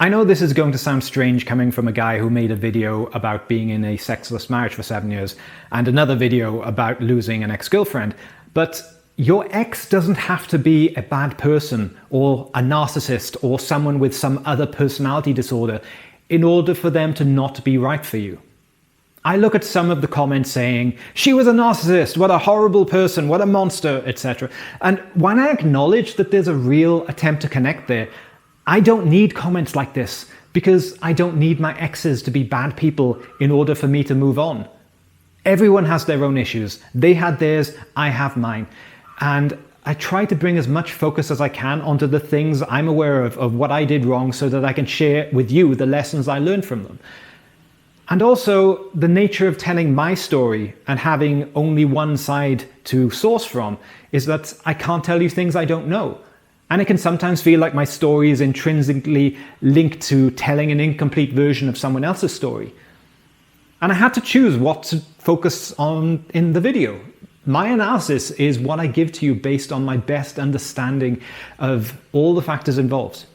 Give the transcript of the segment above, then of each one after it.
I know this is going to sound strange coming from a guy who made a video about being in a sexless marriage for 7 years and another video about losing an ex-girlfriend, but your ex doesn't have to be a bad person or a narcissist or someone with some other personality disorder in order for them to not be right for you. I look at some of the comments saying, "She was a narcissist, what a horrible person, what a monster," etc. And when I acknowledge that there's a real attempt to connect there, I don't need comments like this because I don't need my exes to be bad people in order for me to move on. Everyone has their own issues. They had theirs, I have mine. And I try to bring as much focus as I can onto the things I'm aware of what I did wrong so that I can share with you the lessons I learned from them. And also, the nature of telling my story and having only one side to source from is that I can't tell you things I don't know. And it can sometimes feel like my story is intrinsically linked to telling an incomplete version of someone else's story. And I had to choose what to focus on in the video. My analysis is what I give to you based on my best understanding of all the factors involved.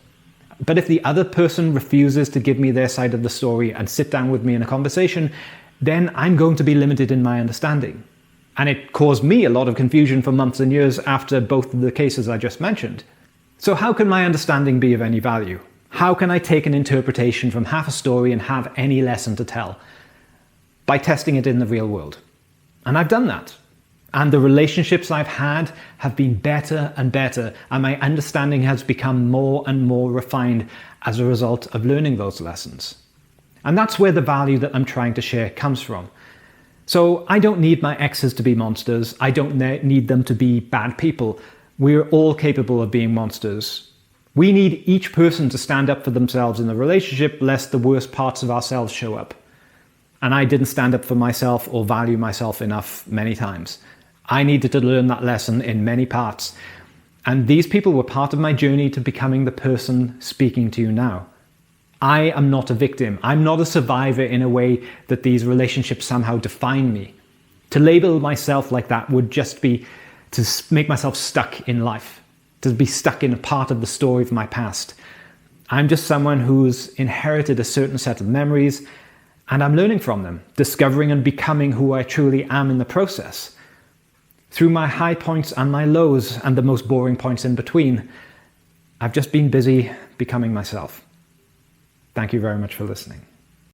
But if the other person refuses to give me their side of the story and sit down with me in a conversation, then I'm going to be limited in my understanding. And it caused me a lot of confusion for months and years after both of the cases I just mentioned. So how can my understanding be of any value? How can I take an interpretation from half a story and have any lesson to tell? By testing it in the real world. And I've done that. And the relationships I've had have been better and better, and my understanding has become more and more refined as a result of learning those lessons. And that's where the value that I'm trying to share comes from. So I don't need my exes to be monsters. I don't need them to be bad people. We're all capable of being monsters. We need each person to stand up for themselves in the relationship, lest the worst parts of ourselves show up. And I didn't stand up for myself or value myself enough many times. I needed to learn that lesson in many parts. And these people were part of my journey to becoming the person speaking to you now. I am not a victim. I'm not a survivor in a way that these relationships somehow define me. To label myself like that would just be to make myself stuck in life, to be stuck in a part of the story of my past. I'm just someone who's inherited a certain set of memories, and I'm learning from them, discovering and becoming who I truly am in the process. Through my high points and my lows and the most boring points in between, I've just been busy becoming myself. Thank you very much for listening.